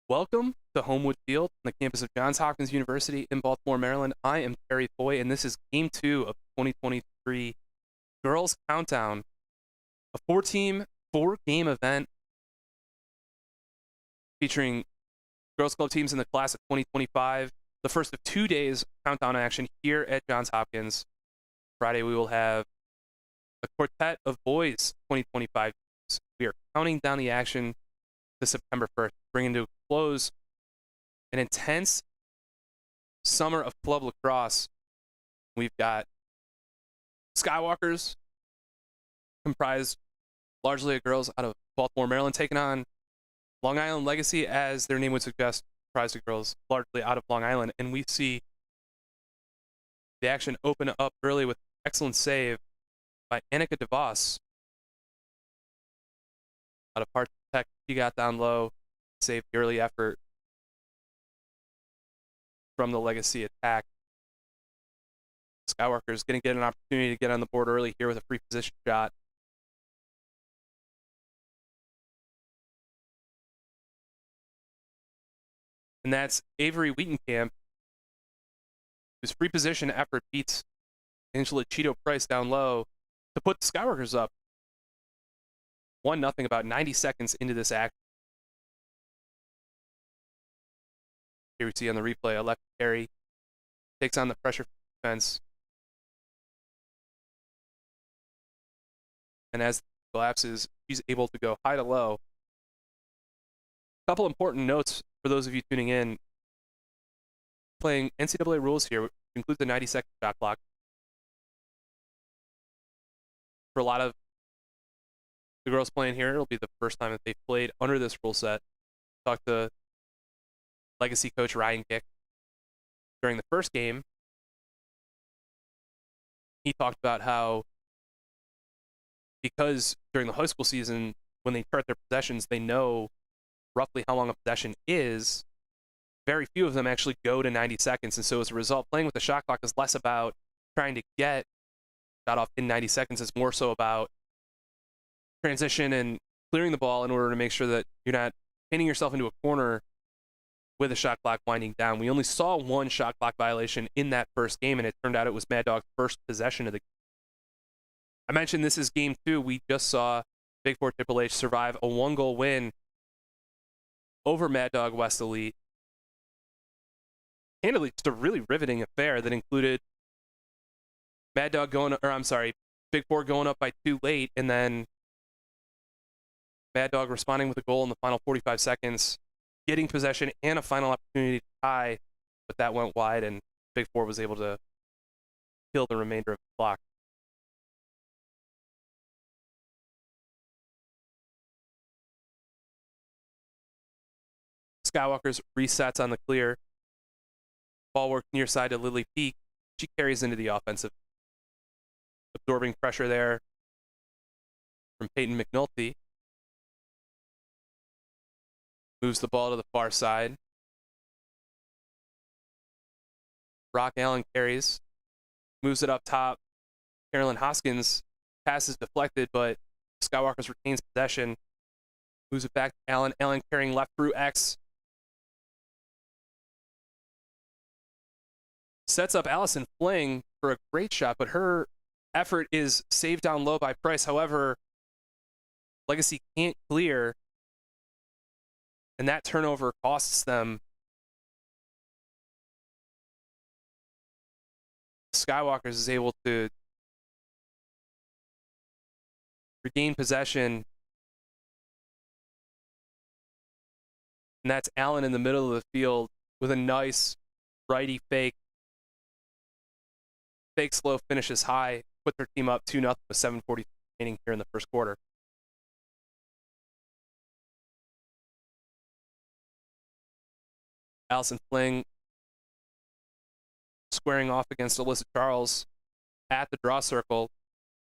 Welcome to Homewood Field on the campus of Johns Hopkins University in Baltimore, Maryland. I am Terry Foy, and this is Game 2 of the 2023 Girls Countdown, a four-game event featuring girls club teams in the class of 2025. The first of 2 days of countdown action here at Johns Hopkins. Friday, we will have a quartet of boys 2025 teams. We are counting down the action to September 1st, bringing to a close an intense summer of club lacrosse. We've got Skywalkers, comprised largely of girls out of Baltimore, Maryland, taking on Long Island Legacy, as their name would suggest, comprised of girls largely out of Long Island. And we see the action open up early with an excellent save by Annika DeVos out of Parts Tech. She got down low, saved the early effort from the Legacy attack. Skywalkers going to get an opportunity to get on the board early here with a free position shot. And that's Avery Wheatonkamp, whose free position effort beats Angela Cheeto Price down low to put the Skywalkers up 1-0 about 90 seconds into this action. Here we see on the replay, a left carry takes on the pressure defense. And as the collapses, she's able to go high to low. A couple important notes for those of you tuning in. Playing NCAA rules here, which includes the 90-second shot clock. For a lot of the girls playing here, it'll be the first time that they've played under this rule set. Talked to Legacy coach Ryan Kick during the first game. He talked about how, because during the high school season, when they chart their possessions, they know roughly how long a possession is. Very few of them actually go to 90 seconds. And so as a result, playing with the shot clock is less about trying to get shot off in 90 seconds. It's more so about transition and clearing the ball in order to make sure that you're not pinning yourself into a corner with a shot clock winding down. We only saw one shot clock violation in that first game, and it turned out it was Mad Dog's first possession of the game. I mentioned this is Game 2. We just saw Big Four Triple H survive a 1-goal win over Mad Dog West Elite. Handily, just a really riveting affair that included Big Four going up by 2 late, and then Mad Dog responding with a goal in the final 45 seconds, getting possession and a final opportunity to tie, but that went wide, and Big Four was able to kill the remainder of the clock. Skywalkers resets on the clear. Ball work near side to Lily Peak. She carries into the offensive, absorbing pressure there from Peyton McNulty. Moves the ball to the far side. Rock Allen carries. Moves it up top. Carolyn Hoskins pass is deflected, but Skywalkers retains possession. Moves it back to Allen. Allen carrying left through X. Sets up Allison Fling for a great shot, but her effort is saved down low by Price. However, Legacy can't clear, and that turnover costs them. Skywalkers is able to regain possession. And that's Allen in the middle of the field with a nice righty fake. Fake slow finishes high, put their team up 2-0 with 7:40 remaining here in the first quarter. Allison Fling squaring off against Alyssa Charles at the draw circle.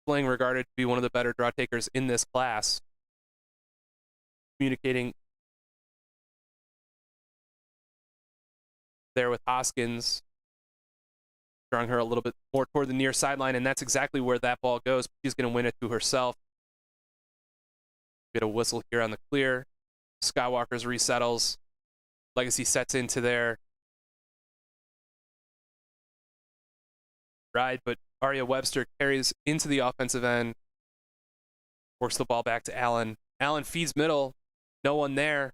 Fling regarded to be one of the better draw takers in this class. Communicating there with Hoskins, drawing her a little bit more toward the near sideline, and that's exactly where that ball goes. She's going to win it to herself. Get a whistle here on the clear. Skywalkers resettles. Legacy sets into their ride, but Aria Webster carries into the offensive end, works the ball back to Allen. Allen feeds middle, no one there.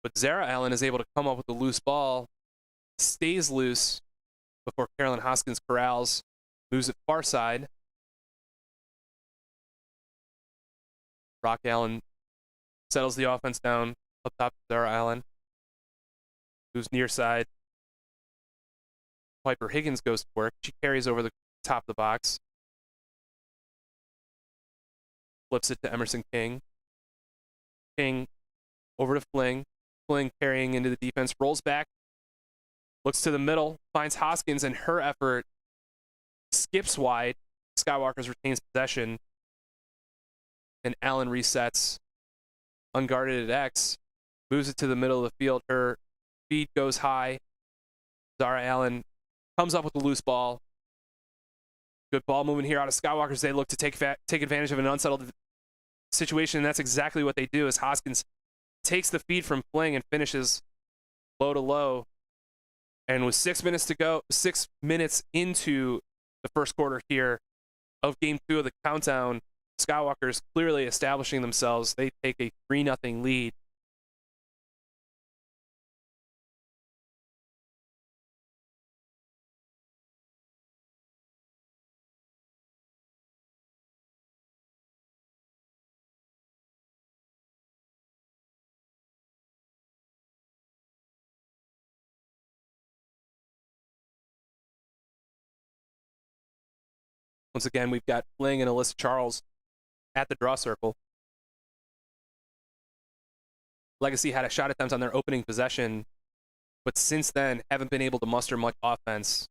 But Zara Allen is able to come up with the loose ball, stays loose before Carolyn Hoskins corrals, moves it far side. Rock Allen settles the offense down up top to Zara Allen, who's near side. Piper Higgins goes to work. She carries over the top of the box. Flips it to Emerson King. King over to Fling. Fling carrying into the defense. Rolls back. Looks to the middle. Finds Hoskins, and her effort skips wide. Skywalkers retains possession. And Allen resets. Unguarded at X. Moves it to the middle of the field. Her feed goes high. Zara Allen comes up with the loose ball. Good ball movement here out of Skywalkers. They look to take advantage of an unsettled situation, and that's exactly what they do, as Hoskins takes the feed from Fling and finishes low to low. And with 6 minutes to go, 6 minutes into the first quarter here of Game 2 of the countdown, Skywalkers clearly establishing themselves. They take a 3-0 lead. Once again, we've got Fling and Alyssa Charles at the draw circle. Legacy had a shot attempt on their opening possession, but since then haven't been able to muster much offense.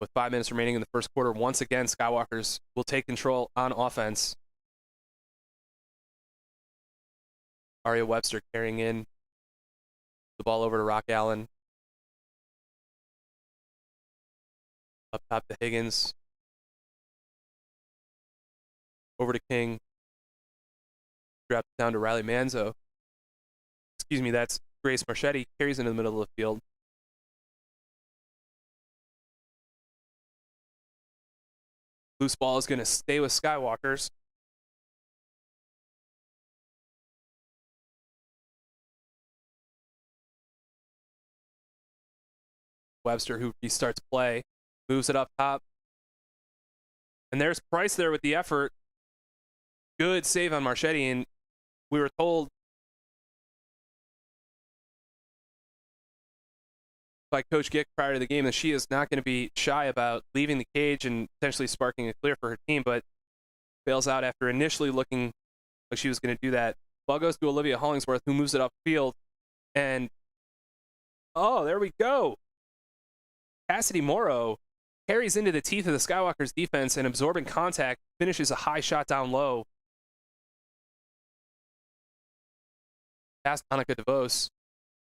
With 5 minutes remaining in the first quarter, once again, Skywalkers will take control on offense. Aria Webster carrying in the ball over to Rock Allen. Up top to Higgins. Over to King. Dropped down to Riley Manzo. Excuse me, that's Grace Marchetti. Carries into the middle of the field. Loose ball is going to stay with Skywalkers. Webster, who restarts play, moves it up top. And there's Price there with the effort. Good save on Marchetti, and we were told by Coach Gick prior to the game that she is not going to be shy about leaving the cage and potentially sparking a clear for her team, but bails out after initially looking like she was going to do that. Ball goes to Olivia Hollingsworth, who moves it upfield, and oh, there we go. Cassidy Morrow carries into the teeth of the Skywalkers defense and absorbing contact, finishes a high shot down low. Past Annika DeVos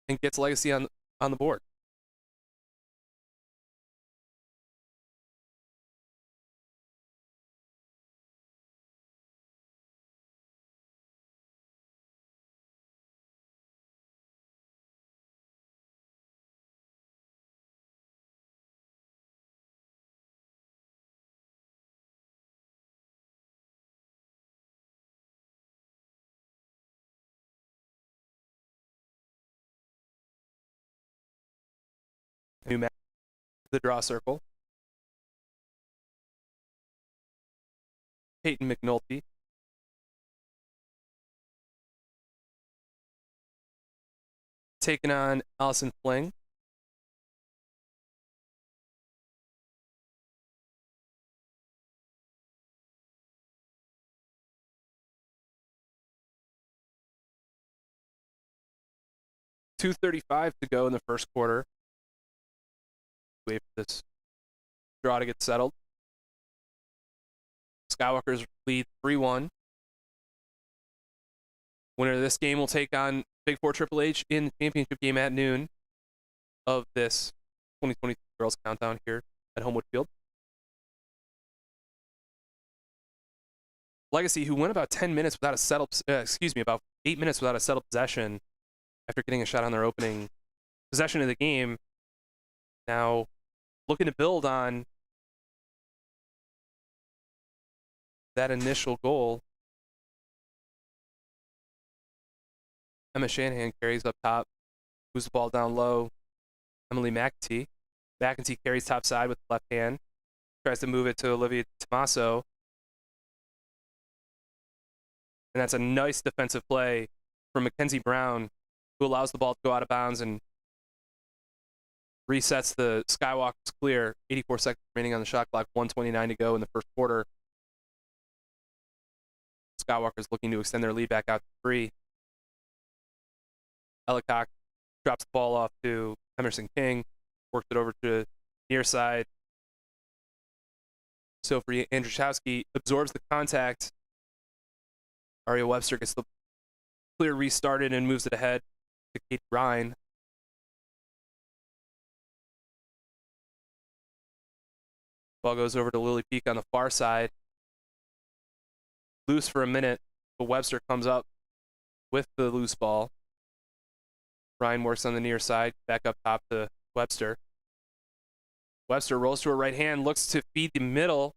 and gets Legacy on the board. New match, the draw circle. Peyton McNulty. Taking on Allison Fling. .235 to go in the first quarter. Wait for this draw to get settled. Skywalkers lead 3-1. Winner of this game will take on Big Four Triple H in the championship game at noon of this 2023 Girls Countdown here at Homewood Field. Legacy, who went about 10 minutes without a settled, about 8 minutes without a settled possession, after getting a shot on their opening possession of the game. Now looking to build on that initial goal. Emma Shanahan carries up top, moves the ball down low. Emily McEntee. McEntee carries top side with the left hand, tries to move it to Olivia Tommaso. And that's a nice defensive play from Mackenzie Brown, who allows the ball to go out of bounds and resets the Skywalkers clear. 84 seconds remaining on the shot clock, 1:29 to go in the first quarter. Skywalkers looking to extend their lead back out to 3. Ellicock drops the ball off to Emerson King, works it over to near side. Sophie Andrzejowski absorbs the contact. Aria Webster gets the clear restarted and moves it ahead to Kate Ryan. Ball goes over to Lily Peak on the far side. Loose for a minute, but Webster comes up with the loose ball. Ryan works on the near side, back up top to Webster. Webster rolls to her right hand, looks to feed the middle.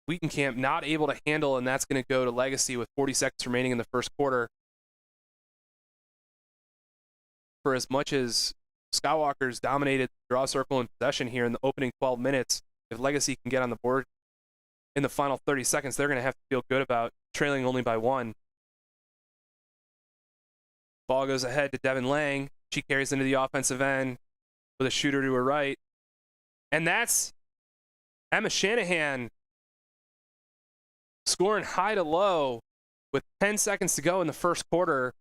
Wheatonkamp not able to handle, and that's going to go to Legacy with 40 seconds remaining in the first quarter. For as much as Skywalkers dominated the draw circle and possession here in the opening 12 minutes, if Legacy can get on the board in the final 30 seconds, they're going to have to feel good about trailing only by 1. Ball goes ahead to Devin Lang. She carries into the offensive end with a shooter to her right. And that's Emma Shanahan scoring high to low with 10 seconds to go in the first quarter.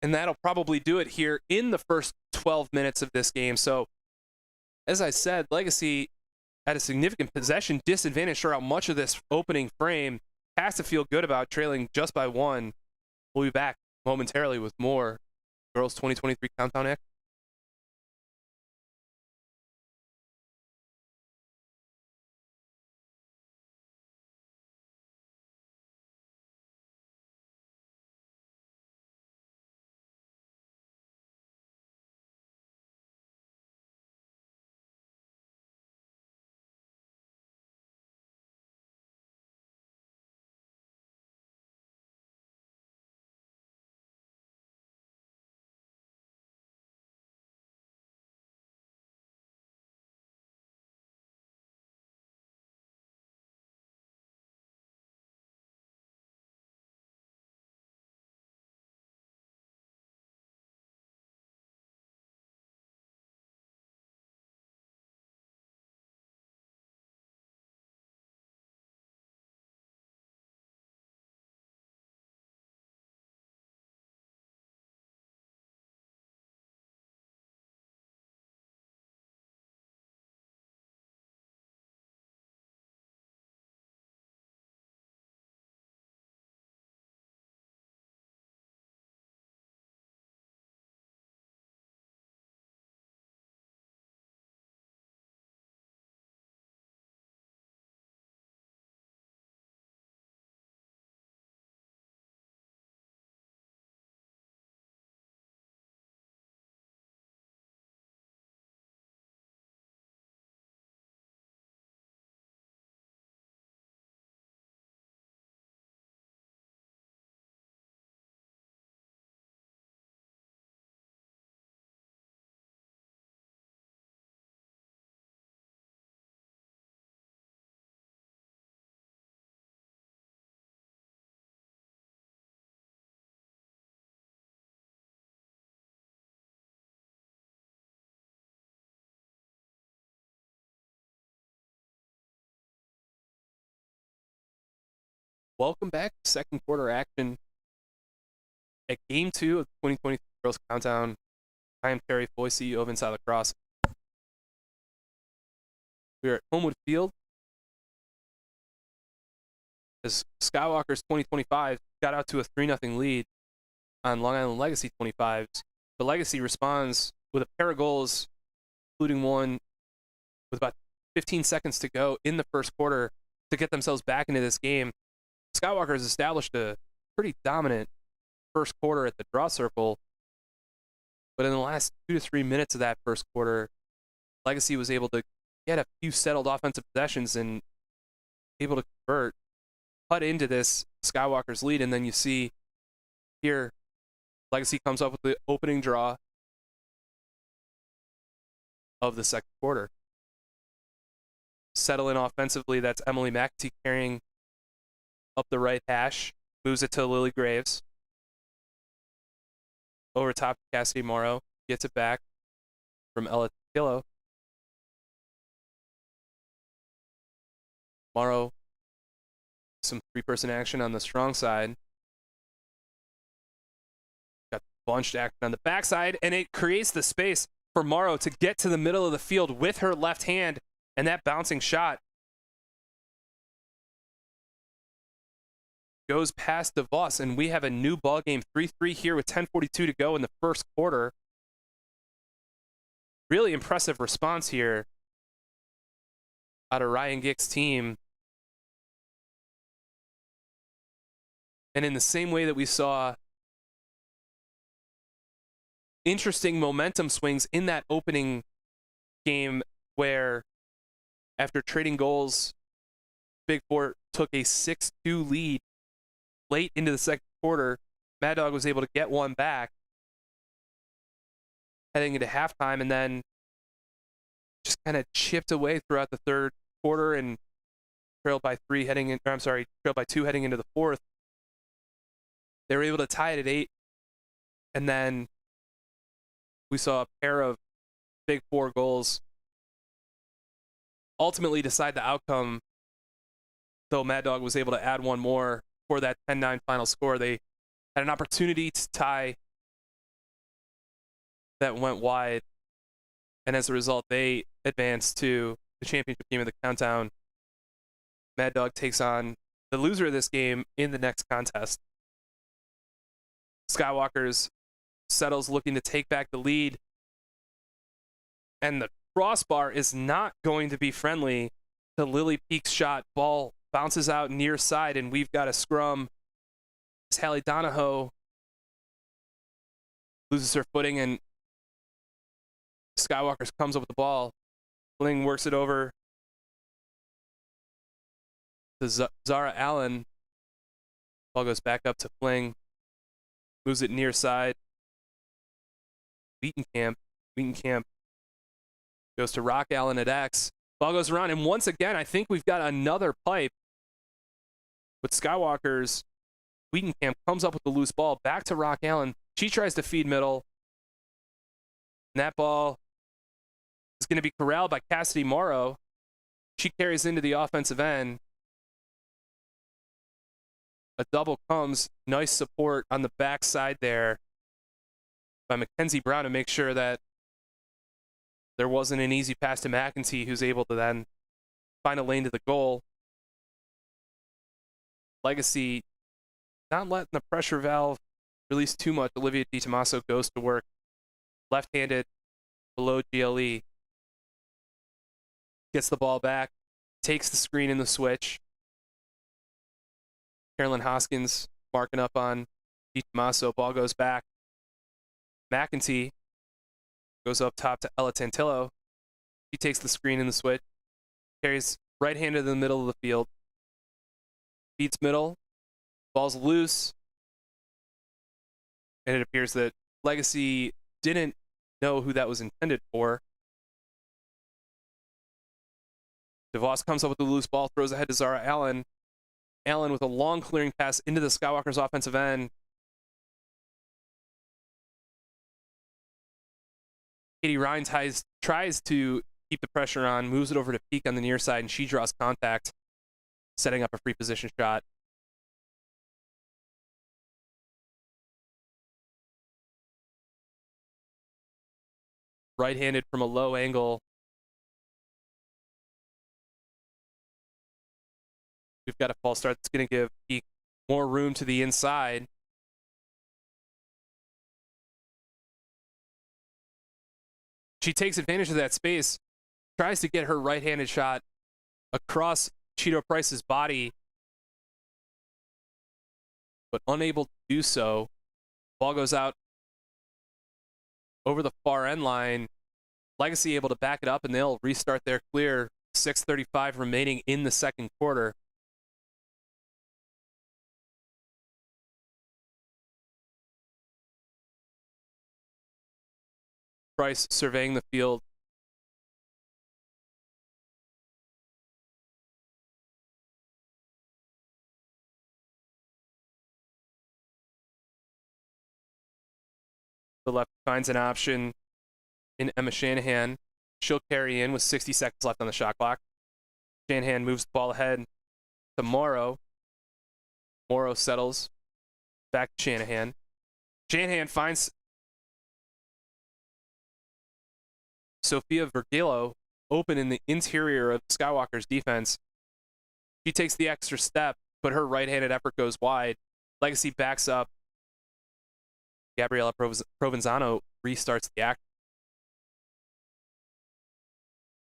And that'll probably do it here in the first 12 minutes of this game. So, as I said, Legacy at a significant possession disadvantage throughout much of this opening frame. Has to feel good about trailing just by 1. We'll be back momentarily with more Girls 2023 Countdown action. Welcome back to second quarter action at Game 2 of the 2023 Girls Countdown. I am Terry Foy, CEO of Inside Lacrosse. We are at Homewood Field as Skywalkers 2025 got out to a 3-0 lead on Long Island Legacy 25s. The Legacy responds with a pair of goals, including one with about 15 seconds to go in the first quarter to get themselves back into this game. Skywalkers established a pretty dominant first quarter at the draw circle. But in the last 2 to 3 minutes of that first quarter, Legacy was able to get a few settled offensive possessions and able to convert, cut into this Skywalkers lead. And then you see here, Legacy comes up with the opening draw of the second quarter. Settle in offensively. That's Emily McAtee carrying up the right hash. Moves it to Lily Graves. Over top to Cassidy Morrow. Gets it back from Ella Tillo. Morrow, some three-person action on the strong side. Got bunched action on the backside, and it creates the space for Morrow to get to the middle of the field with her left hand, and that bouncing shot goes past DeVos, and we have a new ball game, 3-3 here with 10:42 to go in the first quarter. Really impressive response here out of Ryan Gick's team. And in the same way that we saw interesting momentum swings in that opening game where after trading goals, Big Four took a 6-2 lead late into the second quarter, Mad Dog was able to get one back heading into halftime, and then just kind of chipped away throughout the third quarter and trailed by two heading into the fourth. They were able to tie it at 8, and then we saw a pair of Big Four goals ultimately decide the outcome, though Mad Dog was able to add one more for that 10-9 final score. They had an opportunity to tie that went wide, and as a result, they advanced to the championship game of the countdown. Mad Dog takes on the loser of this game in the next contest. Skywalkers settles looking to take back the lead, and the crossbar is not going to be friendly to Lily Peak's shot. Ball bounces out near side, and we've got a scrum. Hallie Donahoe loses her footing, and Skywalkers comes up with the ball. Fling works it over to Zara Allen. Ball goes back up to Fling. Moves it near side. Wheatenkamp goes to Rock Allen at X. Ball goes around, and once again, I think we've got another pipe with Skywalkers. Wheatenkamp comes up with the loose ball back to Rock Allen. She tries to feed middle, and that ball is going to be corralled by Cassidy Morrow. She carries into the offensive end. A double comes. Nice support on the backside there by Mackenzie Brown to make sure that there wasn't an easy pass to McEntee, who's able to then find a lane to the goal. Legacy not letting the pressure valve release too much. Olivia DiTomaso goes to work. Left-handed below GLE. Gets the ball back. Takes the screen in the switch. Carolyn Hoskins marking up on DiTomaso. Ball goes back. McEntee goes up top to Ella Tantillo. She takes the screen in the switch. Carries right-handed in the middle of the field. Feeds middle. Ball's loose. And it appears that Legacy didn't know who that was intended for. DeVos comes up with the loose ball, throws ahead to Zara Allen. Allen with a long clearing pass into the Skywalkers offensive end. Katie Ryan tries to keep the pressure on, moves it over to Peak on the near side, and she draws contact, setting up a free position shot. Right-handed from a low angle. We've got a false start that's going to give Peak more room to the inside. She takes advantage of that space, tries to get her right-handed shot across Cheeto Price's body. but unable to do so. Ball goes out over the far end line. Legacy able to back it up, and they'll restart their clear. 6:35 remaining in the second quarter. Price surveying the field. The left finds an option in Emma Shanahan. She'll carry in with 60 seconds left on the shot clock. Shanahan moves the ball ahead to Morrow. Morrow settles back to Shanahan. Shanahan finds Sophia Vergillo open in the interior of Skywalker's defense. She takes the extra step, but her right-handed effort goes wide. Legacy backs up. Gabriela Provenzano restarts the action.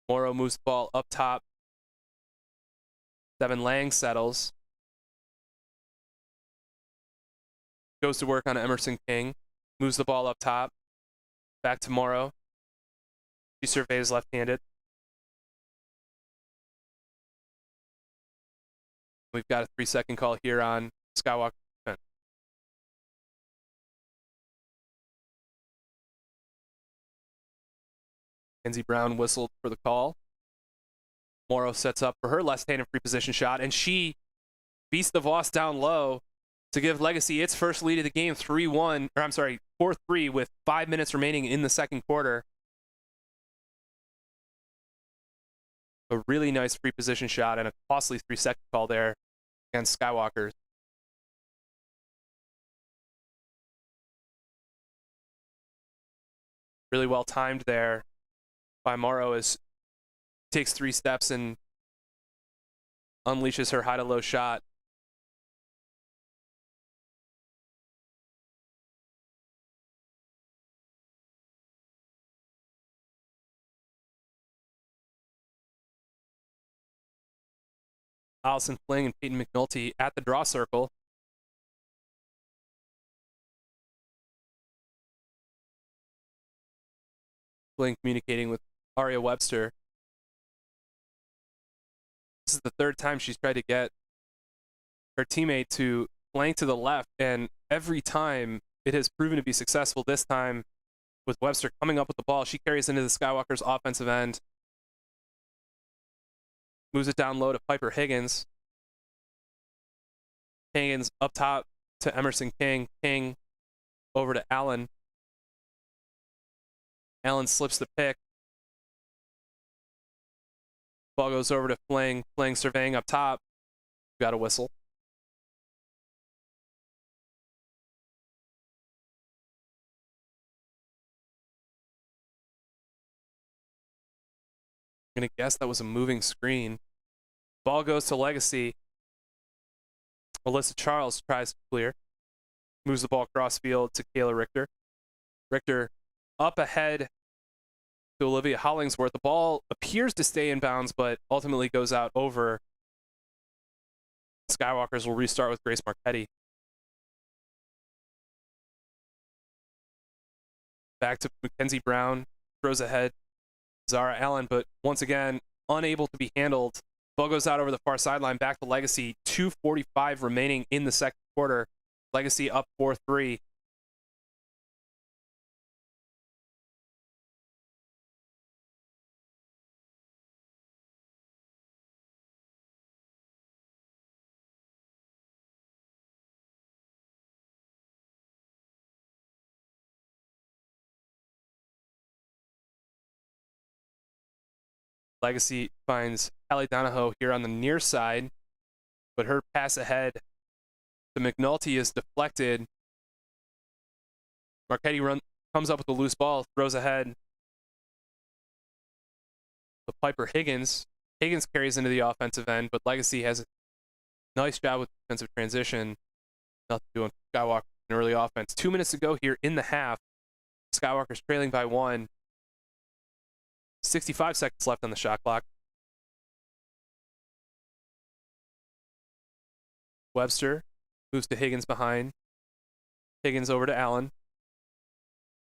Morrow moves the ball up top. Devin Lang settles. Goes to work on Emerson King. Moves the ball up top. Back to Morrow. She surveys left-handed. We've got a 3-second call here on Skywalker defense. Kenzie Brown whistled for the call. Morrow sets up for her left-handed free position shot, and she beats the Voss down low to give Legacy its first lead of the game, 4-3 with 5 minutes remaining in the second quarter. A really nice free position shot and a costly 3-second call there against Skywalkers. Really well timed there by Morrow as she takes 3 steps and unleashes her high to low shot. Allison Fling and Peyton McNulty at the draw circle. Fling communicating with Aria Webster. This is the third time she's tried to get her teammate to flank to the left, and every time it has proven to be successful. This time with Webster coming up with the ball, she carries into the Skywalkers offensive end. Moves it down low to Piper Higgins. Higgins up top to Emerson King. King over to Allen. Allen slips the pick. Ball goes over to Fling. Fling surveying up top. Got a whistle. I'm going to guess that was a moving screen. Ball goes to Legacy. Alyssa Charles tries to clear. Moves the ball across field to Kayla Richter. Richter up ahead to Olivia Hollingsworth. The ball appears to stay in bounds, but ultimately goes out over. Skywalkers will restart with Grace Marchetti. Back to Mackenzie Brown. Throws ahead. Zara Allen, but once again, unable to be handled. Ball goes out over the far sideline, back to Legacy. 2:45 remaining in the second quarter. Legacy up 4-3. Legacy finds Hallie Donahoe here on the near side, but her pass ahead to McNulty is deflected. Marchetti comes up with a loose ball, throws ahead to Piper Higgins. Higgins carries into the offensive end, but Legacy has a nice job with defensive transition. Nothing doing Skywalker in early offense. 2 minutes to go here in the half. Skywalker's trailing by 1. 65 seconds left on the shot clock. Webster Moves to Higgins behind. Higgins over to Allen.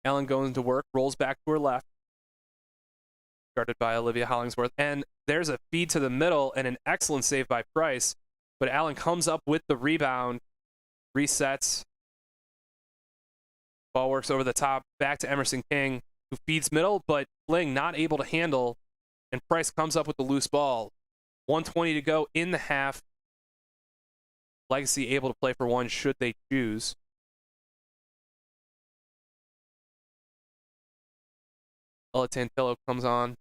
Allen goes to work, rolls back to her left. Guarded by Olivia Hollingsworth. And there's a feed to the middle and an excellent save by Price. But Allen comes up with the rebound, resets. Ball works over the top, back to Emerson King, who feeds middle, but Fling not able to handle. And Price comes up with the loose ball. 1:20 to go in the half. Legacy able to play for one should they choose. Ella Tantillo comes on,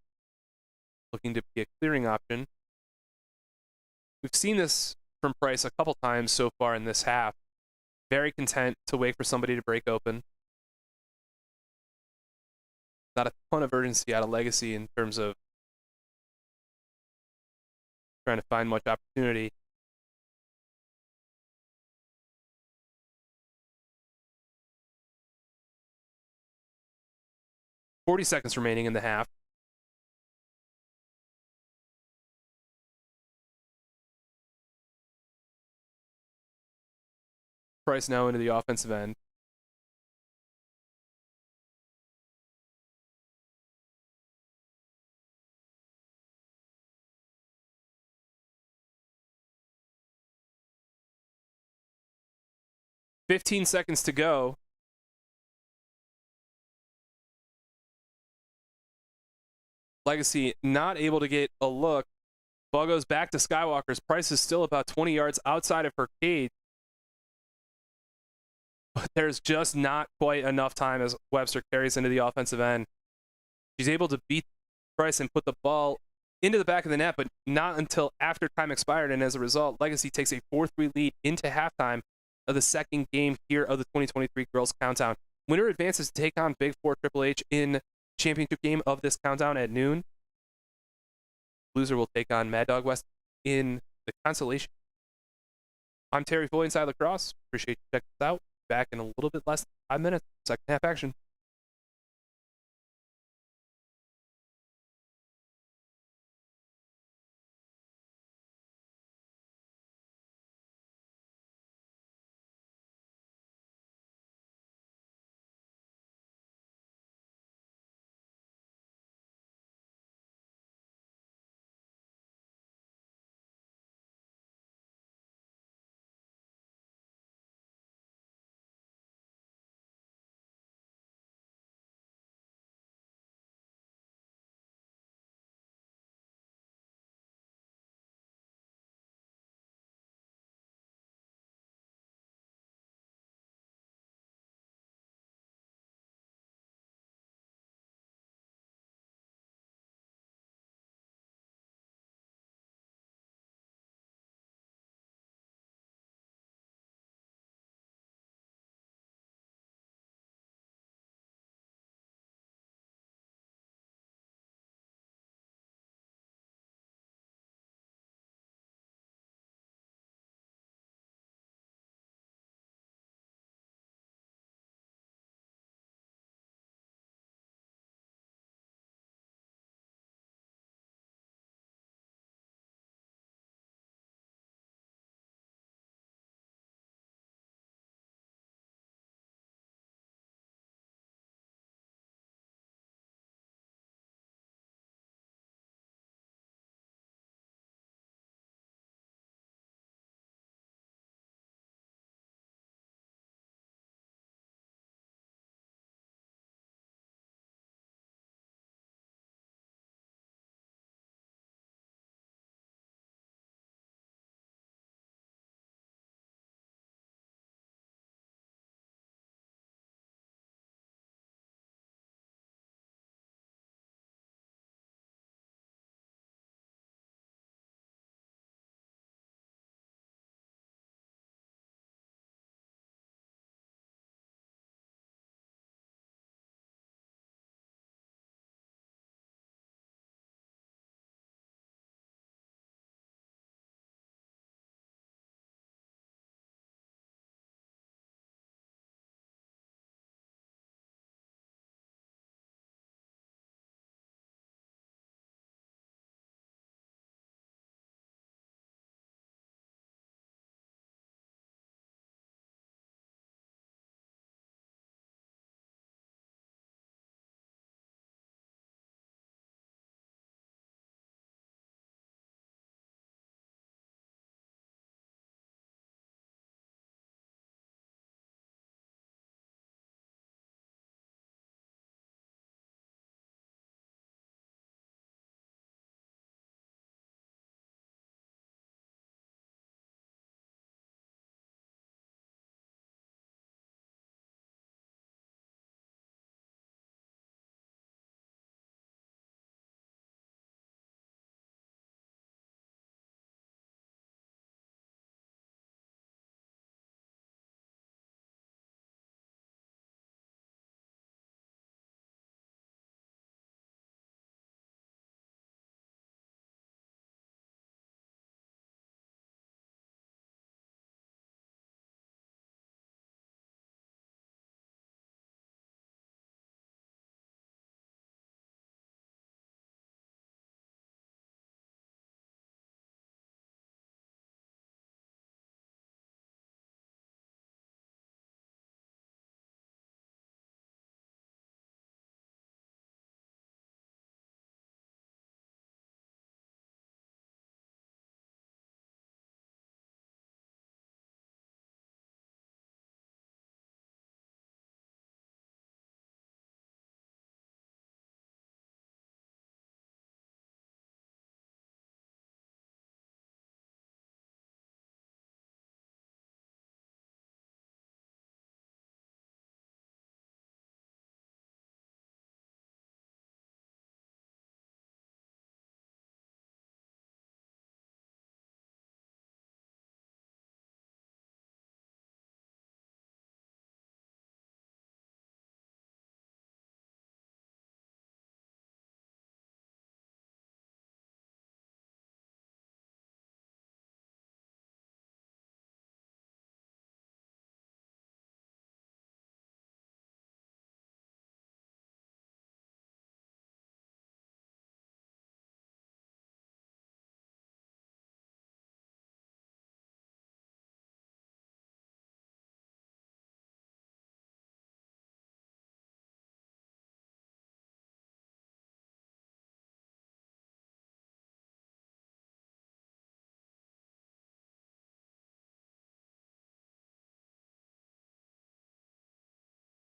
looking to be a clearing option. We've seen this from Price a couple times so far in this half. Very content to wait for somebody to break open. Not a ton of urgency out of Legacy in terms of trying to find much opportunity. .40 seconds remaining in the half. Price now into the offensive end. .15 seconds to go. Legacy not able to get a look. Ball goes back to Skywalkers. Price is still about 20 yards outside of her cage. But there's just not quite enough time as Webster carries into the offensive end. She's able to beat Price and put the ball into the back of the net, but not until after time expired. And as a result, Legacy takes a 4-3 lead into halftime of the second game here of the 2023 Girls Countdown. Winner advances to take on Big Four Triple H in championship game of this countdown at noon. Loser will take on Mad Dog West in the consolation. I'm Terry Foley inside Lacrosse. Appreciate you checking us out. Back in a little bit less than 5 minutes. Second half action.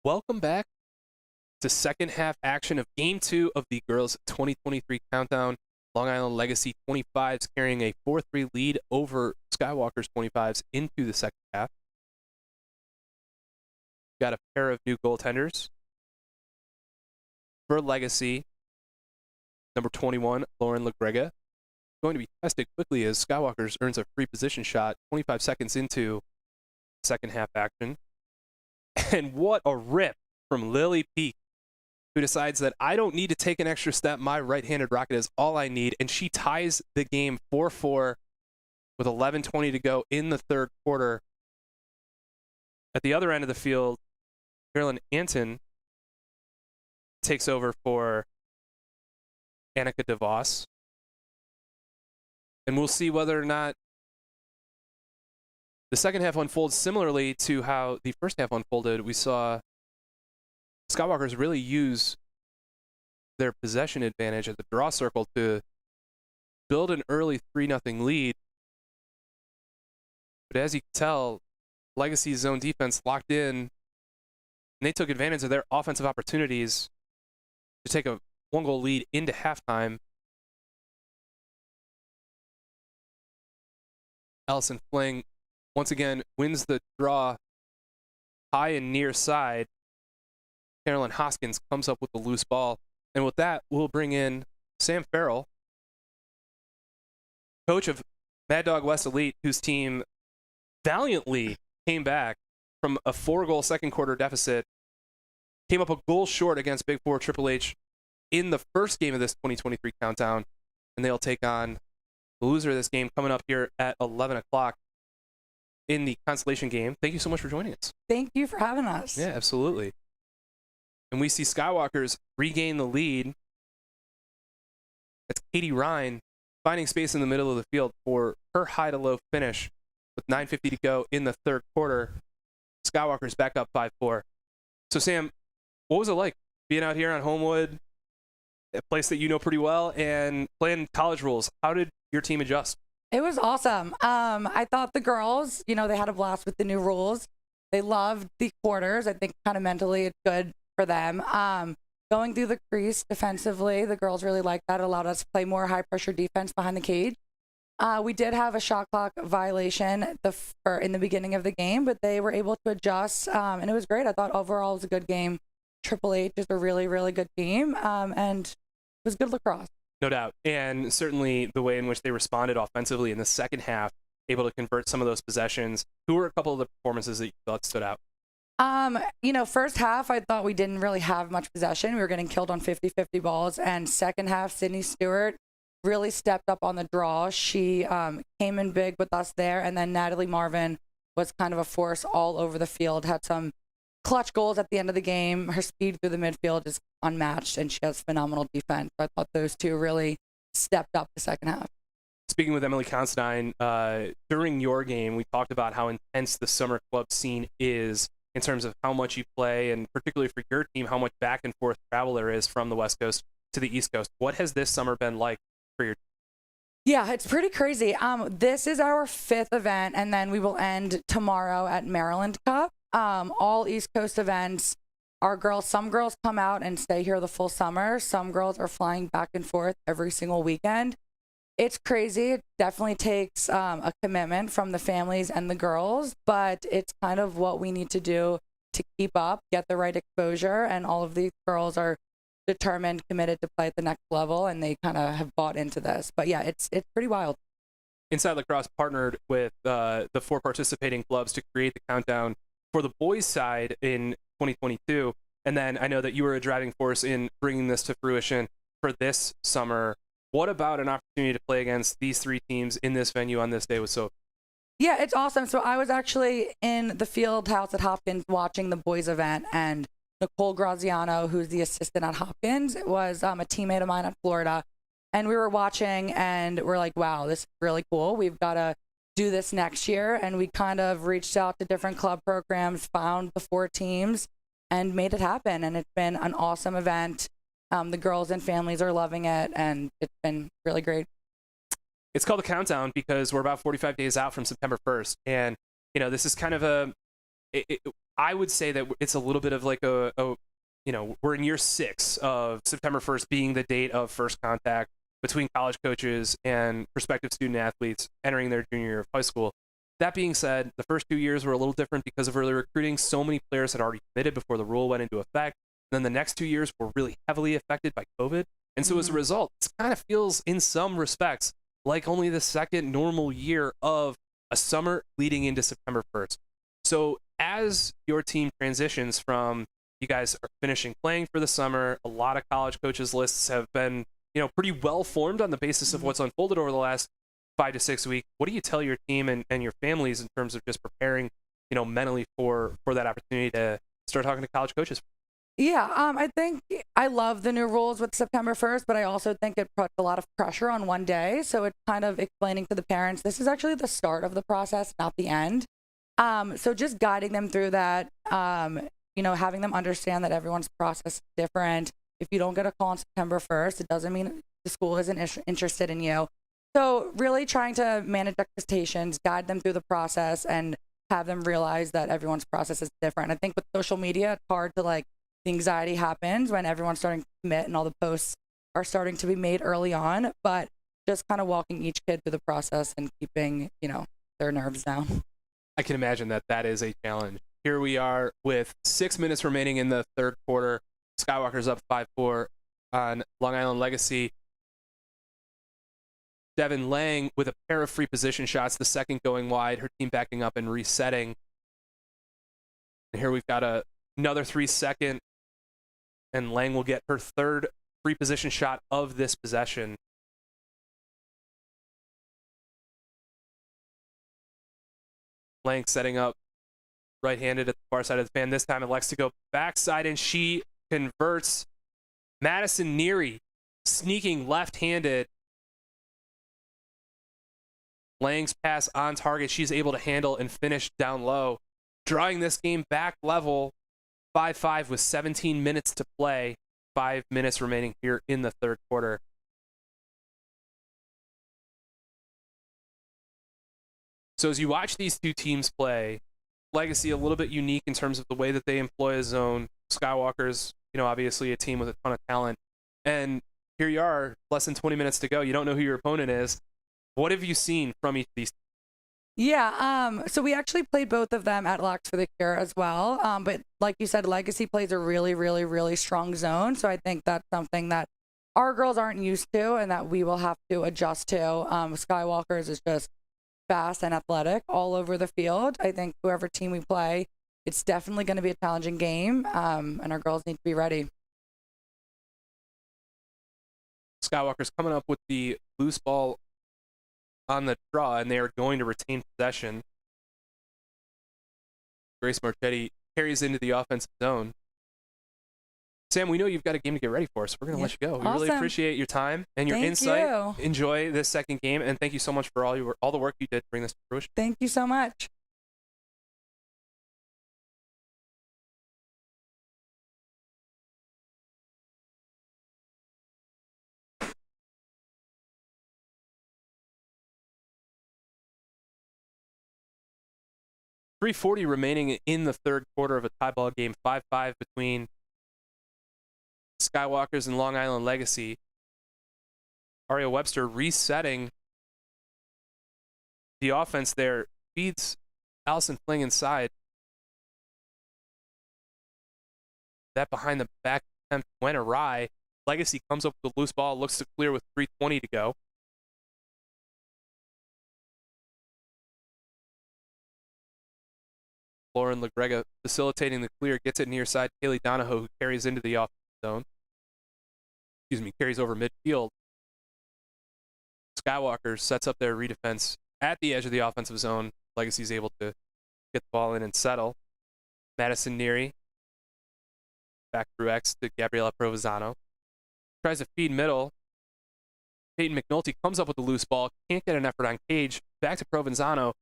welcome back to second half action of Game 2 of the girls' 2023 countdown. Long Island Legacy 25s carrying a 4-3 lead over Skywalkers 25s into the second half. Got a pair of new goaltenders. For Legacy, number 21, Lauren LaGrega, going to be tested quickly as Skywalkers earns a free position shot 25 seconds into second half action. And what a rip from Lily Peak, who decides that I don't need to take an extra step. My right-handed rocket is all I need. And she ties the game 4-4 with 11:20 to go in the third quarter. At the other end of the field, Carolyn Anton takes over for Annika DeVos. And we'll see whether or not the second half unfolds similarly to how the first half unfolded. We saw Skywalkers really use their possession advantage at the draw circle to build an early 3-0 lead. But as you can tell, Legacy's zone defense locked in, and they took advantage of their offensive opportunities to take a one-goal lead into halftime. Allison Fling once again wins the draw high and near side. Carolyn Hoskins comes up with the loose ball. And with that, we'll bring in Sam Farrell, coach of Mad Dog West Elite, whose team valiantly came back from a 4-goal second quarter deficit, came up a goal short against Big Four Triple H in the first game of this 2023 countdown, and they'll take on the loser of this game coming up here at 11 o'clock in the consolation game. Thank you so much for joining us. Thank you for having us. Yeah, absolutely. And we see Skywalkers regain the lead. That's Katie Ryan finding space in the middle of the field for her high-to-low finish with 9:50 to go in the third quarter. Skywalkers back up 5-4. So, Sam, what was it like being out here on Homewood, a place that you know pretty well, and playing college rules? How did your team adjust? It was awesome. I thought the girls, they had a blast with the new rules. They loved the quarters. I think kind of mentally it's good for them. Going through the crease defensively, the girls really liked that. It allowed us to play more high-pressure defense behind the cage. We did have a shot clock violation in the beginning of the game, but they were able to adjust, and it was great. I thought overall it was a good game. Triple H is a really, really good team, and it was good lacrosse. No doubt. And certainly the way in which they responded offensively in the second half, able to convert some of those possessions. Who were a couple of the performances that you thought stood out? First half, I thought we didn't really have much possession. We were getting killed on 50-50 balls. And second half, Sydney Stewart really stepped up on the draw. She came in big with us there. And then Natalie Marvin was kind of a force all over the field, had some clutch goals at the end of the game. Her speed through the midfield is unmatched, and she has phenomenal defense. I thought those two really stepped up the second half. Speaking with Emily Considine, during your game, we talked about how intense the summer club scene is in terms of how much you play, and particularly for your team, how much back and forth travel there is from the West Coast to the East Coast. What has this summer been like for your team? Yeah, it's pretty crazy. This is our 5th event, and then we will end tomorrow at Maryland Cup. All East Coast events. Some girls come out and stay here the full summer. Some girls are flying back and forth every single weekend. It's crazy. It definitely takes a commitment from the families and the girls, but it's kind of what we need to do to keep up, get the right exposure, and all of these girls are determined, committed to play at the next level, and they kind of have bought into this. But yeah, it's pretty wild. Inside Lacrosse partnered with the 4 participating clubs to create the countdown for the boys' side in 2022, and then I know that you were a driving force in bringing this to fruition for this summer. What about an opportunity to play against these 3 teams in this venue on this day was so? Yeah, it's awesome. So I was actually in the field house at Hopkins watching the boys event, and Nicole Graziano, who's the assistant at Hopkins, was a teammate of mine at Florida, and we were watching, and we're like, wow, this is really cool. We've got to do this next year. And we kind of reached out to different club programs, found the 4 teams, and made it happen. And it's been an awesome event. The girls and families are loving it, and it's been really great. It's called the Countdown because we're about 45 days out from September 1st. And, this is kind of I would say that it's a little bit of like a we're in year 6 of September 1st being the date of first contact between college coaches and prospective student athletes entering their junior year of high school. That being said, the first 2 years were a little different because of early recruiting. So many players had already committed before the rule went into effect. And then the next 2 years were really heavily affected by COVID. And so as a result, it kind of feels in some respects like only the second normal year of a summer leading into September 1st. So as your team transitions from, you guys are finishing playing for the summer, a lot of college coaches lists have been, pretty well formed on the basis of what's unfolded over the last 5 to 6 weeks. What do you tell your team and your families in terms of just preparing, mentally for that opportunity to start talking to college coaches? Yeah, I think I love the new rules with September 1st, but I also think it puts a lot of pressure on one day. So it's kind of explaining to the parents, this is actually the start of the process, not the end. So just guiding them through that, having them understand that everyone's process is different. If you don't get a call on September 1st, it doesn't mean the school isn't interested in you. So really trying to manage expectations, guide them through the process, and have them realize that everyone's process is different. I think with social media, it's hard to the anxiety happens when everyone's starting to commit and all the posts are starting to be made early on, but just kind of walking each kid through the process and keeping, their nerves down. I can imagine that is a challenge. Here we are with 6 minutes remaining in the third quarter. Skywalkers up 5-4 on Long Island Legacy. Devin Lang with a pair of free position shots, the second going wide, her team backing up and resetting. And here we've got another 3-second, and Lang will get her third free position shot of this possession. Lang setting up right-handed at the far side of the fan. This time elects to go backside, and she converts. Madison Neary sneaking left-handed. Lang's pass on target. She's able to handle and finish down low, drawing this game back level 5-5 with 17 minutes to play. 5 minutes remaining here in the third quarter. So as you watch these two teams play, Legacy a little bit unique in terms of the way that they employ a zone. Skywalkers, obviously a team with a ton of talent. And here you are, less than 20 minutes to go. You don't know who your opponent is. What have you seen from each of these? Yeah, so we actually played both of them at Locks for the Cure as well. But like you said, Legacy plays a really, really, really strong zone. So I think that's something that our girls aren't used to and that we will have to adjust to. Skywalkers is just fast and athletic all over the field. I think whoever team we play, it's definitely going to be a challenging game, and our girls need to be ready. Skywalkers coming up with the loose ball on the draw, and they are going to retain possession. Grace Marchetti carries into the offensive zone. Sam, we know you've got a game to get ready for, so we're going to let you go. We really appreciate your time and your insight. Enjoy this second game, and thank you so much for all the work you did to bring this to fruition. Thank you so much. .340 remaining in the third quarter of a tie ball game, 5-5 between Skywalkers and Long Island Legacy. Aria Webster resetting the offense there, feeds Allison Fling inside. That behind the back attempt went awry. Legacy comes up with the loose ball, looks to clear with 3:20 to go. Lauren LaGrega facilitating the clear, gets it near side. Kaylee Donahoe, who carries into the offensive zone. Carries over midfield. Skywalker sets up their redefense at the edge of the offensive zone. Legacy's able to get the ball in and settle. Madison Neary back through X to Gabriela Provenzano. Tries to feed middle. Peyton McNulty comes up with the loose ball. Can't get an effort on Cage. Back to Provenzano,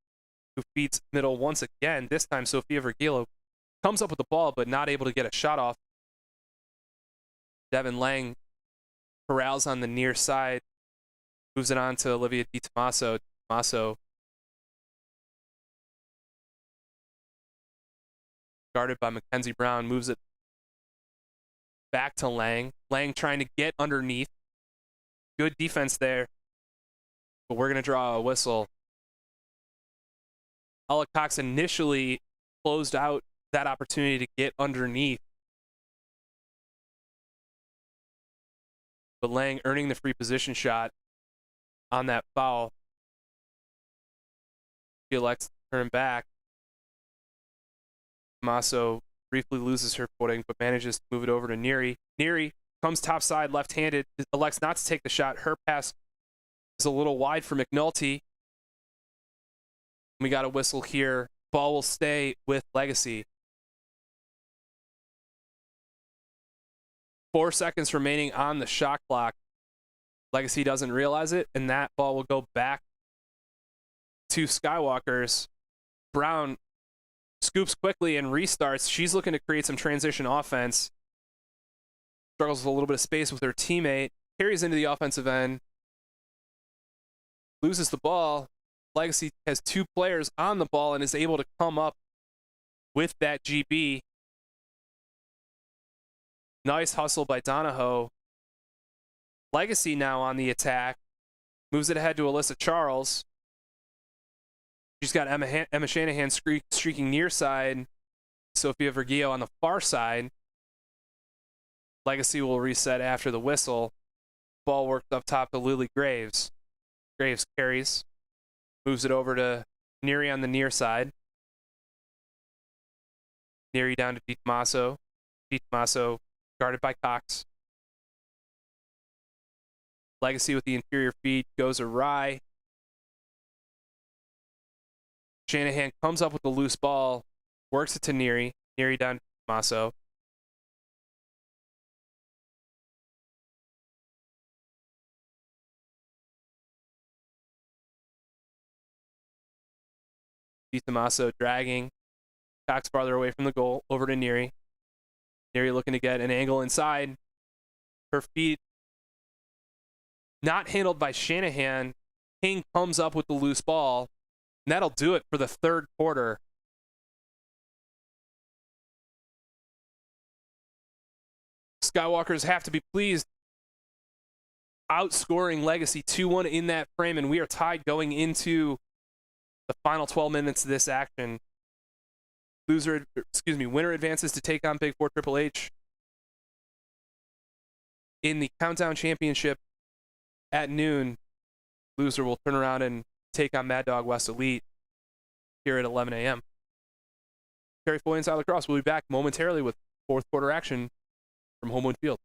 who feeds middle once again. This time, Sofia Vergilo comes up with the ball, but not able to get a shot off. Devin Lang corrals on the near side. Moves it on to Olivia DiTomaso. DiTomaso guarded by Mackenzie Brown, moves it back to Lang. Lang trying to get underneath. Good defense there, but we're going to draw a whistle. Ella Cox initially closed out that opportunity to get underneath, but Lang earning the free position shot on that foul. She elects to turn back. Tommaso briefly loses her footing, but manages to move it over to Neary. Neary comes topside, left-handed, elects not to take the shot. Her pass is a little wide for McNulty. We got a whistle here. Ball will stay with Legacy. 4 seconds remaining on the shot clock. Legacy doesn't realize it, and that ball will go back to Skywalkers. Brown scoops quickly and restarts. She's looking to create some transition offense. Struggles with a little bit of space with her teammate. Carries into the offensive end. Loses the ball. Legacy has 2 players on the ball and is able to come up with that GB. Nice hustle by Donahoe. Legacy now on the attack. Moves it ahead to Alyssa Charles. She's got Emma Shanahan streaking near side. Sophia Vergillo on the far side. Legacy will reset after the whistle. Ball worked up top to Lily Graves. Graves carries. Moves it over to Neary on the near side. Neary down to DiTommaso. DiTommaso guarded by Cox. Legacy with the interior feed goes awry. Shanahan comes up with the loose ball, works it to Neary. Neary down to DiTommaso. DiTommaso dragging. Cox farther away from the goal, over to Neary. Neary looking to get an angle inside. Her feet not handled by Shanahan. King comes up with the loose ball, and that'll do it for the third quarter. Skywalkers have to be pleased, outscoring Legacy 2-1 in that frame, and we are tied going into the final 12 minutes of this action. Winner advances to take on Big Four Triple H in the Countdown Championship at noon. Loser will turn around and take on Mad Dog West Elite here at 11 a.m. Terry Foy inside Lacrosse. We'll be back momentarily with fourth quarter action from Homewood Field.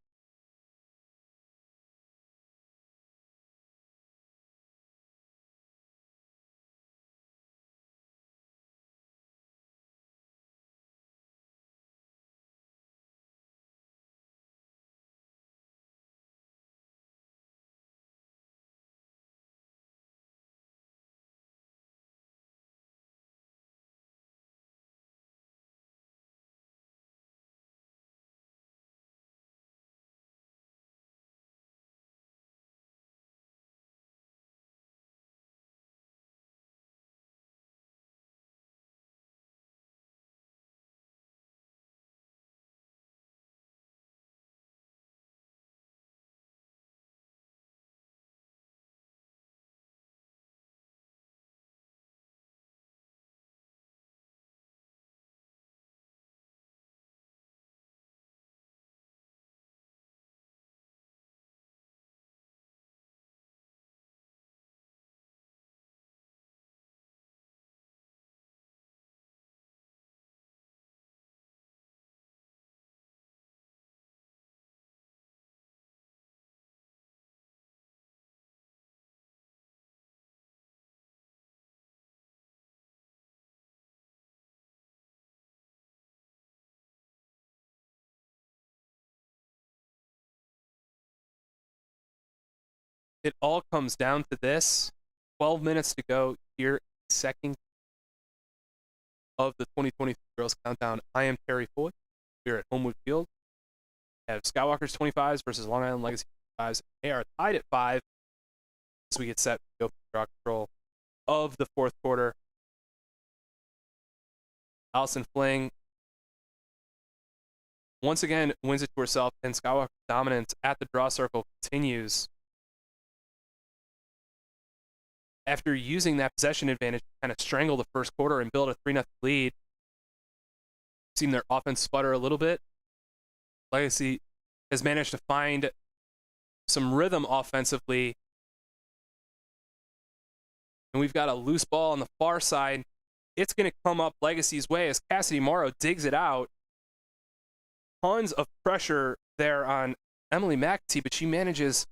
It all comes down to this. 12 minutes to go here, second of the 2023 Girls Countdown. I am Terry Foy. We're at Homewood Field. We have Skywalkers 25s versus Long Island Legacy 25s. They are tied at 5 as we get set to go draw control of the fourth quarter. Allison Fling once again wins it to herself, and Skywalker's dominance at the draw circle continues. After using that possession advantage to kind of strangle the first quarter and build a 3-0 lead, seen their offense sputter a little bit. Legacy has managed to find some rhythm offensively. And we've got a loose ball on the far side. It's going to come up Legacy's way as Cassidy Morrow digs it out. Tons of pressure there on Emily McAtee, but she manages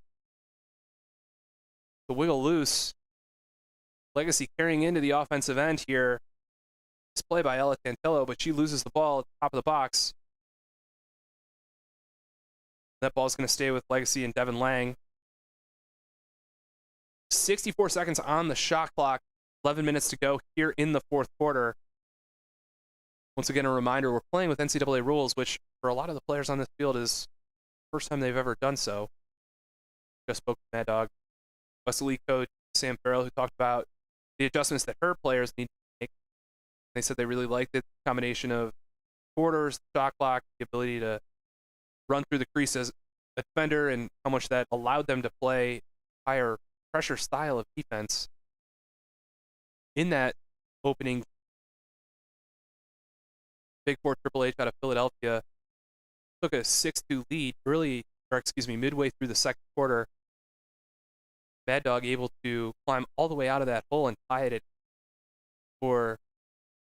to wiggle loose. Legacy carrying into the offensive end here. This play by Ella Tantillo, but she loses the ball at the top of the box. That ball's going to stay with Legacy and Devin Lang. 64 seconds on the shot clock. 11 minutes to go here in the fourth quarter. Once again, a reminder, we're playing with NCAA rules, which for a lot of the players on this field is the first time they've ever done so. Just spoke to Mad Dog West Elite coach Sam Farrell, who talked about the adjustments that her players need to make. They said they really liked it, the combination of quarters, the shot clock, the ability to run through the crease as a defender, and how much that allowed them to play higher pressure style of defense. In that opening, Big Four Triple H out of Philadelphia took a 6-2 lead midway through the second quarter. Mad Dog able to climb all the way out of that hole and tie it for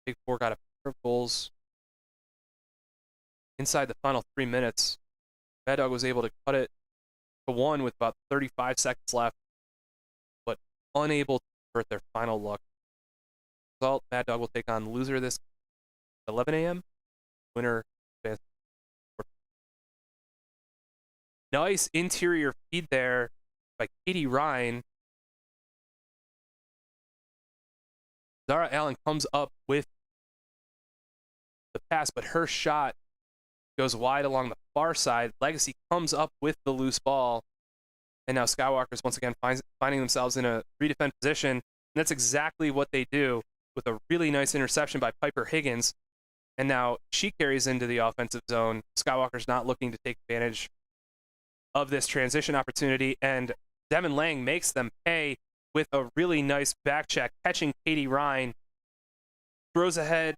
Big Four. Got a pair of goals inside the final 3 minutes. Mad Dog was able to cut it to 1 with about 35 seconds left, but unable to convert their final look. Result, Mad Dog will take on the loser this 11 a.m. Winner. Nice interior feed there by Katie Ryan. Zara Allen comes up with the pass, but her shot goes wide along the far side. Legacy comes up with the loose ball. And now Skywalkers once again finding themselves in a redefend position. And that's exactly what they do with a really nice interception by Piper Higgins. And now she carries into the offensive zone. Skywalker's not looking to take advantage of this transition opportunity. And Devin Lang makes them pay with a really nice back check, catching Katie Ryan. Throws ahead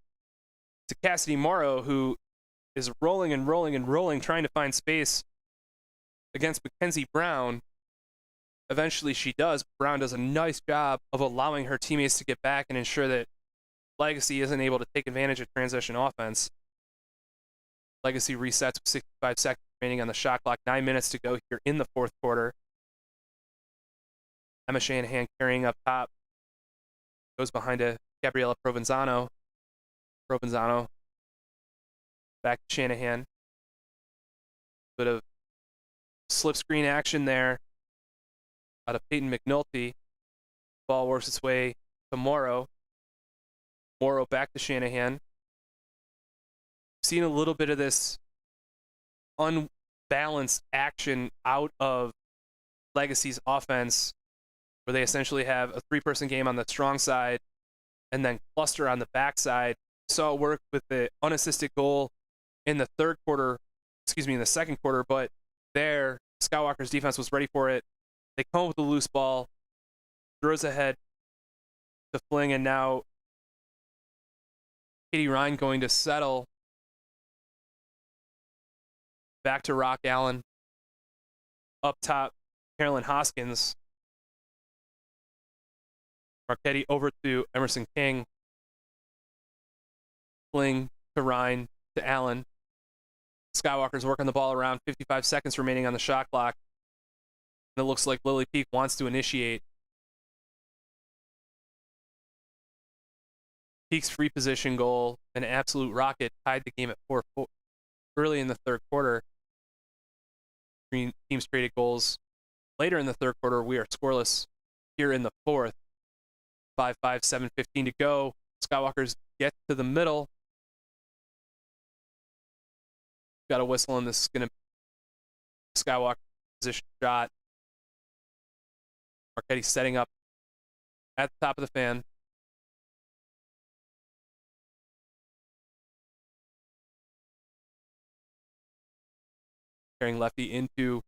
to Cassidy Morrow, who is rolling and rolling and rolling, trying to find space against Mackenzie Brown. Eventually she does. Brown does a nice job of allowing her teammates to get back and ensure that Legacy isn't able to take advantage of transition offense. Legacy resets with 65 seconds remaining on the shot clock. 9 minutes to go here in the fourth quarter. Emma Shanahan carrying up top. Goes behind to Gabriella Provenzano. Provenzano back to Shanahan. Bit of slip screen action there out of Peyton McNulty. Ball works its way to Morrow. Morrow back to Shanahan. Seen a little bit of this unbalanced action out of Legacy's offense, where they essentially have a three-person game on the strong side and then cluster on the backside. Saw it work with the unassisted goal in the second quarter, but there, Skywalker's defense was ready for it. They come up with the loose ball, throws ahead to Fling, and now Katie Ryan going to settle back to Rock Allen. Up top, Carolyn Hoskins. Marchetti over to Emerson King. Fling to Ryan to Allen. Skywalker's working the ball around. 55 seconds remaining on the shot clock. And it looks like Lily Peak wants to initiate. Peak's free position goal, an absolute rocket, tied the game at 4-4 early in the third quarter. Teams traded goals. Later in the third quarter, we are scoreless here in the fourth. 5-5, 7:15 to go. Skywalkers get to the middle. Got a whistle, and this is going to Skywalker position shot. Marchetti setting up at the top of the fan. carrying Lefty into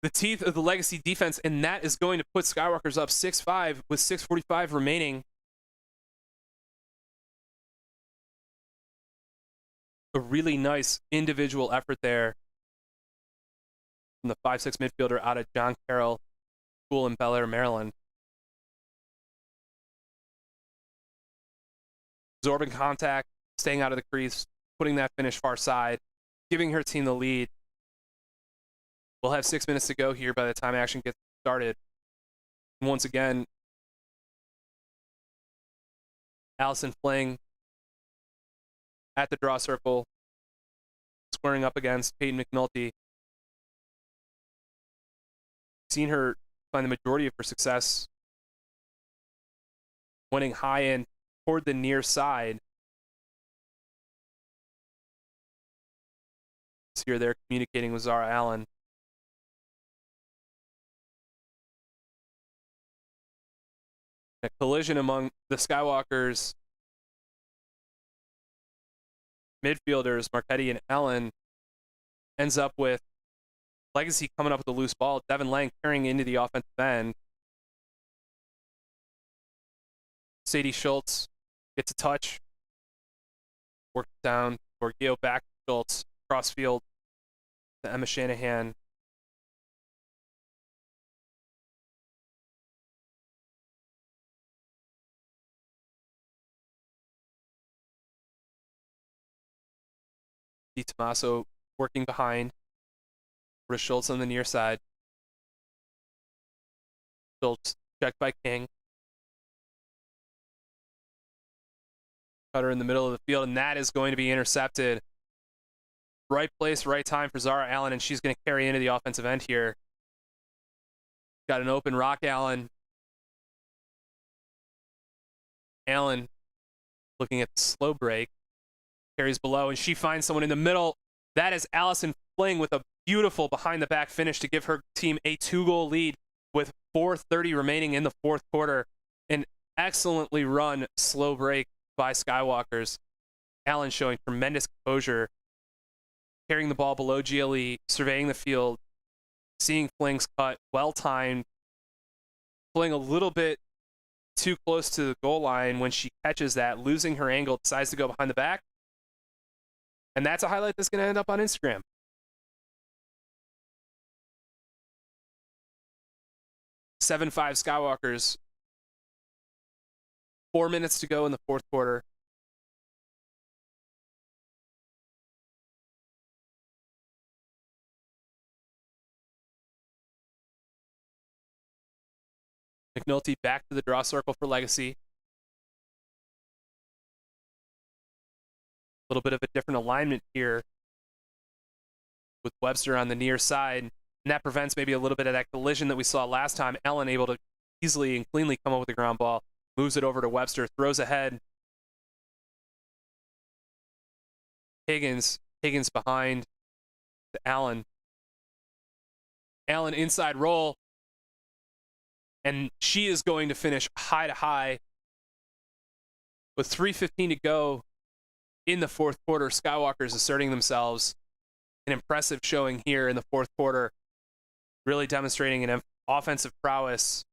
the teeth of the Legacy defense, and that is going to put Skywalkers up 6-5 with 6:45 remaining. A really nice individual effort there from the 5'6" midfielder out of John Carroll School in Bel Air, Maryland. Absorbing contact, staying out of the crease, putting that finish far side, giving her team the lead. We'll have 6 minutes to go here by the time action gets started. And once again, Allison Fling at the draw circle, squaring up against Peyton McNulty. Seen her find the majority of her success winning high end toward the near side. So you're there communicating with Zara Allen. A collision among the Skywalkers midfielders, Marchetti and Allen, ends up with Legacy coming up with a loose ball. Devin Lang carrying into the offensive end. Sadie Schultz gets a touch. Works down. Borgio back to Schultz. Cross field to Emma Shanahan. Di Tommaso working behind. With Schultz on the near side. Schultz checked by King. Cutter in the middle of the field, and that is going to be intercepted. Right place, right time for Zara Allen, and she's going to carry into the offensive end here. Got an open Rock Allen. Allen looking at the slow break. Carries below, and she finds someone in the middle. That is Allison Fling with a beautiful behind-the-back finish to give her team a 2-goal lead with 4:30 remaining in the fourth quarter. An excellently run slow break by Skywalkers. Allen showing tremendous composure, carrying the ball below GLE, surveying the field, seeing Fling's cut, well-timed, Fling a little bit too close to the goal line when she catches that, losing her angle, decides to go behind the back. And that's a highlight that's going to end up on Instagram. Seven 5 Skywalkers. 4 minutes to go in the fourth quarter. McNulty back to the draw circle for Legacy. A little bit of a different alignment here with Webster on the near side. And that prevents maybe a little bit of that collision that we saw last time. Ellen able to easily and cleanly come up with the ground ball. Moves it over to Webster. Throws ahead. Higgins behind to Allen. Allen inside roll. And she is going to finish high to high. With 3:15 to go in the fourth quarter, Skywalkers asserting themselves. An impressive showing here in the fourth quarter. Really demonstrating an offensive prowess.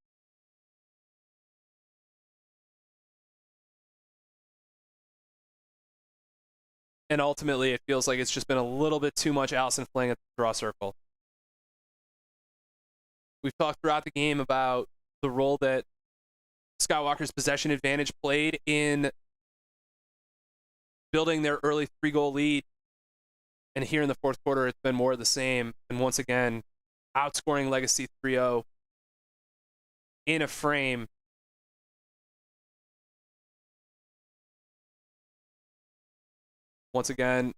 And ultimately, it feels like it's just been a little bit too much Allison Fling at the draw circle. We've talked throughout the game about the role that Skywalker's possession advantage played in building their early 3-goal lead. And here in the fourth quarter, it's been more of the same. And once again, outscoring Legacy 3-0 in a frame. Once again,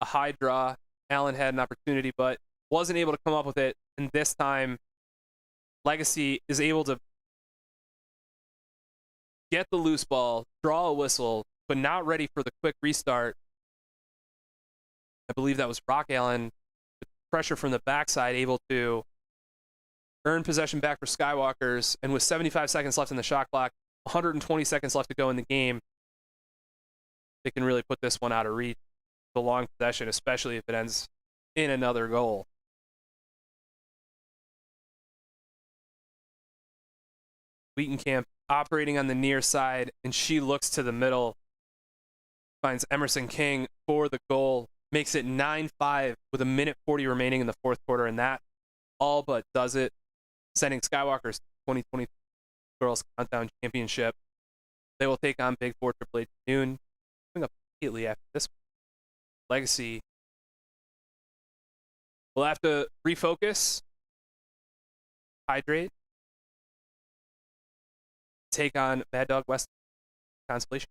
a high draw. Allen had an opportunity, but wasn't able to come up with it. And this time, Legacy is able to get the loose ball, draw a whistle, but not ready for the quick restart. I believe that was Rock Allen, with pressure from the backside, able to earn possession back for Skywalkers. And with 75 seconds left in the shot clock, 120 seconds left to go in the game, they can really put this one out of reach. The long possession, especially if it ends in another goal. Wheatonkamp operating on the near side, and she looks to the middle, finds Emerson King for the goal, makes it 9-5 with 1:40 remaining in the fourth quarter, and that all but does it, sending Skywalkers to the 2020 Girls Countdown Championship. They will take on Big Four Triple H noon, coming up immediately after this one. Legacy will have to refocus, hydrate, take on Mad Dog West Constellation.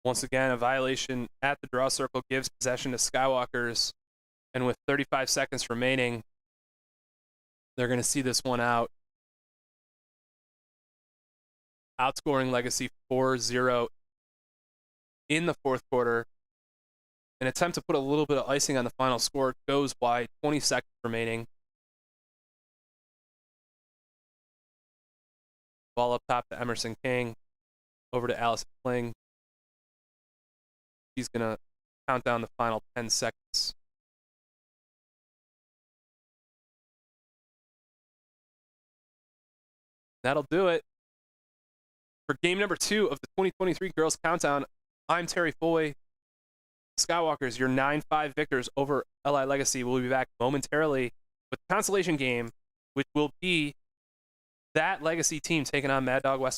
Once again, a violation at the draw circle gives possession to Skywalkers. And with 35 seconds remaining, they're going to see this one out. Outscoring Legacy 4-0 in the fourth quarter. An attempt to put a little bit of icing on the final score goes wide, 20 seconds remaining. Ball up top to Emerson King. Over to Allison Kling. He's going to count down the final 10 seconds. That'll do it. For game number 2 of the 2023 Girls Countdown, I'm Terry Foy. Skywalkers, your 9-5 victors over LI Legacy. We'll be back momentarily with the consolation game, which will be that Legacy team taking on Mad Dog West.